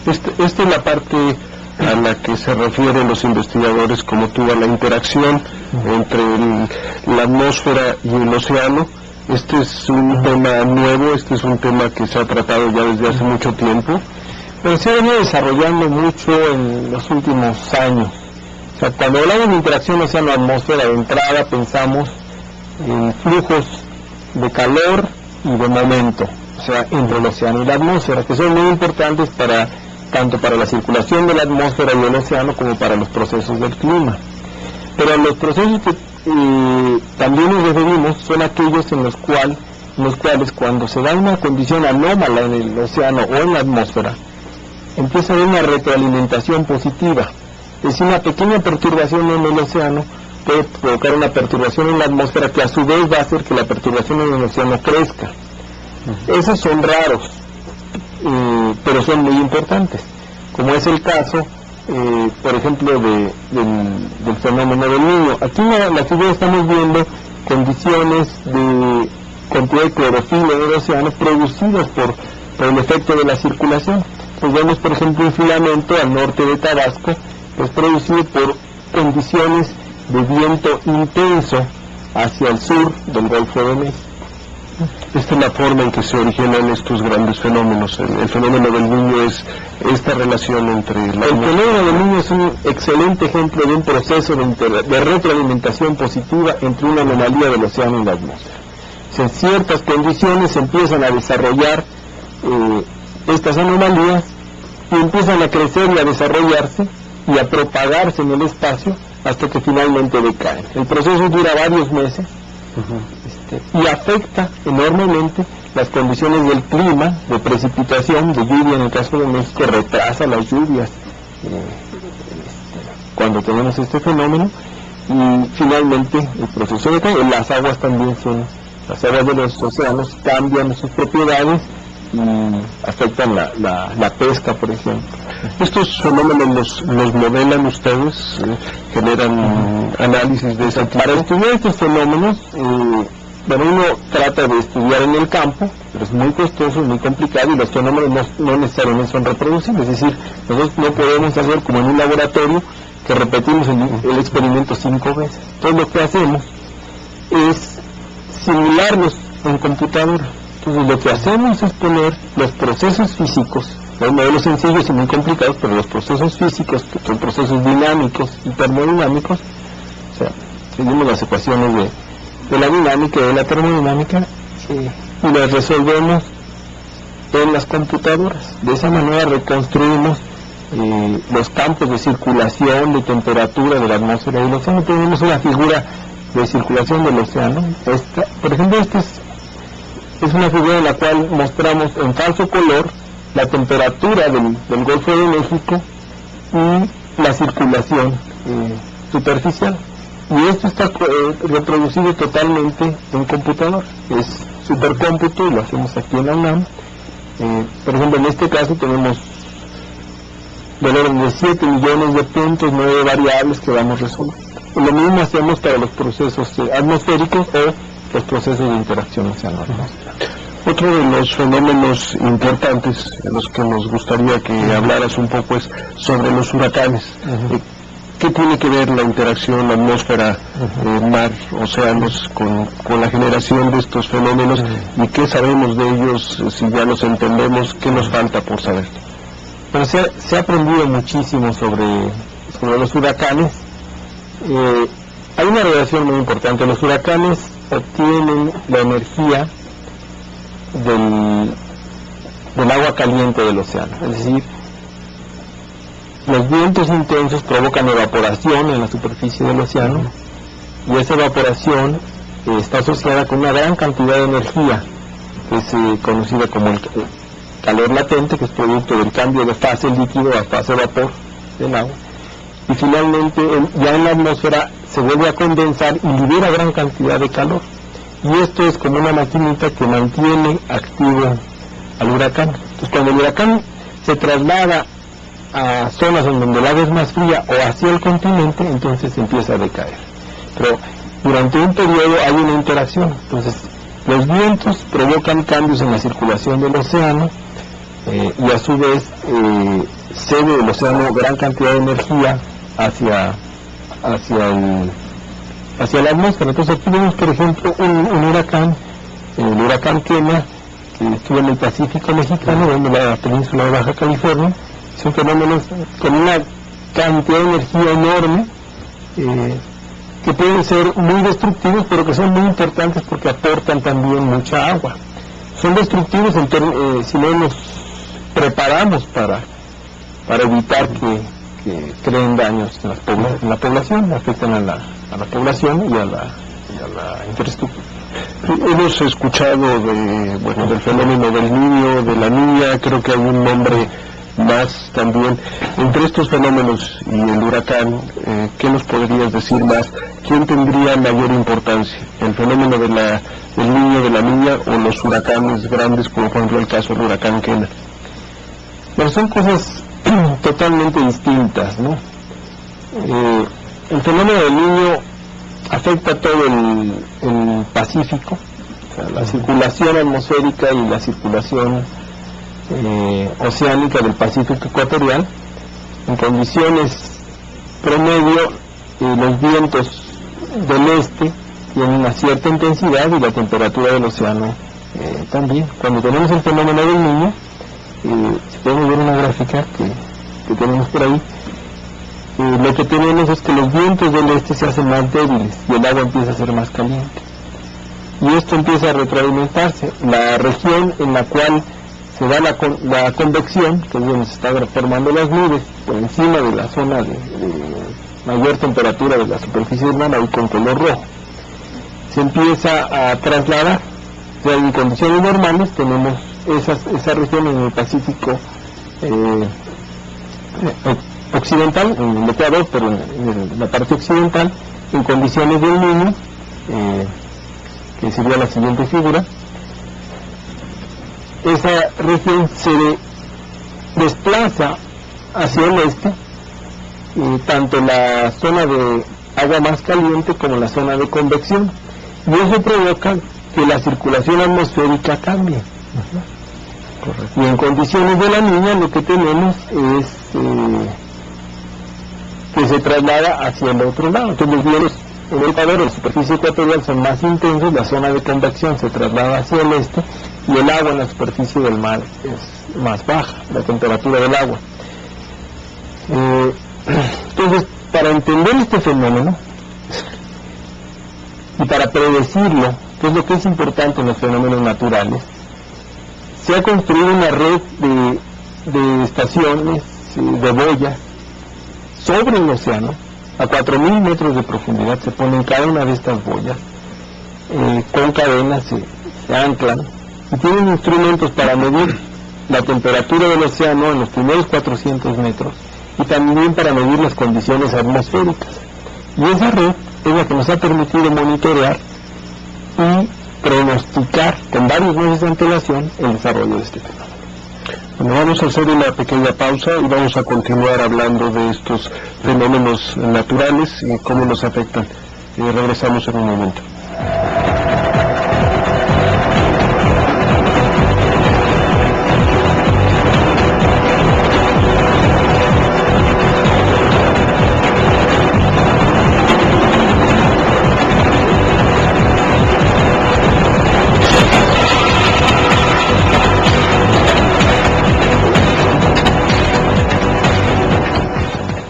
Esta es la parte a la que se refieren los investigadores, como tú, a la interacción entre la atmósfera y el océano. Este es un tema nuevo, este es un tema que se ha tratado ya desde hace mucho tiempo. Pero se ha venido desarrollando mucho en los últimos años. O sea, cuando hablamos de interacción océano-atmósfera, de entrada pensamos en flujos de calor y de momento, o sea, entre el océano y la atmósfera, que son muy importantes tanto para la circulación de la atmósfera y el océano como para los procesos del clima. Pero los procesos que también nos referimos son aquellos en los cuales cuando se da una condición anómala en el océano o en la atmósfera, empieza a haber una retroalimentación positiva. Es decir, una pequeña perturbación en el océano puede provocar una perturbación en la atmósfera que a su vez va a hacer que la perturbación en el océano crezca. Esos son raros, pero son muy importantes, como es el caso, por ejemplo, del fenómeno del Niño. Aquí en la figura estamos viendo condiciones de cantidad de clorofila en el océano producidas por el efecto de la circulación. Pues vemos, por ejemplo, un filamento al norte de Tabasco, que es producido por condiciones de viento intenso hacia el sur del Golfo de México. Esta es la forma en que se originan estos grandes fenómenos. El fenómeno del Niño es esta relación entre el fenómeno del Niño es un excelente ejemplo de un proceso de retroalimentación positiva entre una anomalía del océano y la atmósfera. En ciertas condiciones se empiezan a desarrollar estas anomalías y empiezan a crecer y a desarrollarse y a propagarse en el espacio hasta que finalmente decaen. El proceso dura varios meses y afecta enormemente las condiciones del clima, de precipitación, de lluvia. En el caso de México retrasa las lluvias cuando tenemos este fenómeno, y finalmente el proceso decae. Las aguas también las aguas de los océanos cambian sus propiedades y afectan la pesca, por ejemplo. ¿Estos fenómenos los modelan ustedes? ¿Generan análisis de ese tipo? Para estudiar estos fenómenos, uno trata de estudiar en el campo, pero es muy costoso, muy complicado, y los fenómenos no necesariamente son reproducibles. Es decir, nosotros no podemos hacer como en un laboratorio que repetimos el experimento 5 veces. Entonces lo que hacemos es simularlos en computadora. Entonces lo que hacemos es poner los procesos físicos, los modelos sencillos y muy complicados, pero los procesos físicos, que son procesos dinámicos y termodinámicos, o sea, seguimos las ecuaciones de la dinámica y de la termodinámica, y las resolvemos en las computadoras. De esa manera reconstruimos los campos de circulación, de temperatura de la atmósfera y del océano. Tenemos una figura de circulación del océano. Por ejemplo, esta es una figura en la cual mostramos en falso color la temperatura del Golfo de México y la circulación superficial. Y esto está reproducido totalmente en computador. Es supercómputo, y lo hacemos aquí en la UNAM. Por ejemplo, en este caso tenemos del orden de 7 millones de puntos, 9 variables que vamos resolviendo. Lo mismo hacemos para los procesos atmosféricos o los procesos de interacción océano-atmósfera. Otro de los fenómenos importantes en los que nos gustaría que hablaras un poco es sobre los huracanes. ¿Qué tiene que ver la interacción atmósfera, mar, océanos con la generación de estos fenómenos, y qué sabemos de ellos? Si ya los entendemos, ¿qué nos falta por saber? Pero se ha aprendido muchísimo sobre los huracanes. Hay una relación muy importante. Los huracanes obtienen la energía del agua caliente del océano. Es decir, los vientos intensos provocan evaporación en la superficie del océano, y esa evaporación está asociada con una gran cantidad de energía, que es conocida como el calor latente, que es producto del cambio de fase líquido a fase vapor del agua. Y finalmente ya en la atmósfera se vuelve a condensar y libera gran cantidad de calor. Y esto es como una maquinita que mantiene activo al huracán. Entonces, cuando el huracán se traslada a zonas en donde el agua es más fría o hacia el continente, entonces empieza a decaer. Pero durante un periodo hay una interacción. Entonces, los vientos provocan cambios en la circulación del océano, y a su vez cede el océano gran cantidad de energía hacia la atmósfera. Entonces aquí vemos, por ejemplo, un huracán, el huracán Kenia, que estuvo en el Pacífico mexicano, en la península de Baja California. Son fenómenos con una cantidad de energía enorme, que pueden ser muy destructivos, pero que son muy importantes porque aportan también mucha agua. Son destructivos si no nos preparamos para evitar que creen daños en la población, afectan a la población y a la infraestructura. Hemos escuchado del fenómeno del niño, de la niña, creo que hay un nombre más también. Entre estos fenómenos y el huracán, ¿qué nos podrías decir más? ¿Quién tendría mayor importancia? ¿El fenómeno del niño, de la niña, o los huracanes grandes, como por ejemplo el caso del huracán Kenia? Pero son cosas totalmente distintas, ¿no? El fenómeno del niño afecta todo el Pacífico, o sea, la circulación atmosférica y la circulación oceánica del Pacífico ecuatorial. En condiciones promedio, los vientos del este tienen una cierta intensidad y la temperatura del océano también. Cuando tenemos el fenómeno del niño, si podemos ver una gráfica que tenemos por ahí, lo que tenemos es que los vientos del este se hacen más débiles y el agua empieza a ser más caliente, y esto empieza a retroalimentarse. La región en la cual se da la convección, que es donde se están formando las nubes, por encima de la zona de mayor temperatura de la superficie del mar, ahí con color rojo, se empieza a trasladar. O sea, en condiciones normales tenemos esa región en el Pacífico occidental, en el Ecuador, pero en la parte occidental, en condiciones del niño, que sería la siguiente figura. Esa región se desplaza hacia el este, tanto la zona de agua más caliente como la zona de convección, y eso provoca que la circulación atmosférica cambie. Correcto. Y en condiciones de la niña lo que tenemos es que se traslada hacia el otro lado. Entonces los vientos en el Ecuador, en la superficie ecuatorial, son más intensos, la zona de convección se traslada hacia el este, y el agua en la superficie del mar es más baja, la temperatura del agua. Entonces, para entender este fenómeno y para predecirlo, que es lo que es importante en los fenómenos naturales, se ha construido una red de estaciones, de boyas, sobre el océano. A 4.000 metros de profundidad se ponen cada una de estas boyas, con cadenas se anclan, y tienen instrumentos para medir la temperatura del océano en los primeros 400 metros, y también para medir las condiciones atmosféricas. Y esa red es la que nos ha permitido monitorear y pronosticar con varios meses de antelación el desarrollo de este fenómeno. Bueno, vamos a hacer una pequeña pausa y vamos a continuar hablando de estos fenómenos naturales y cómo nos afectan. Regresamos en un momento.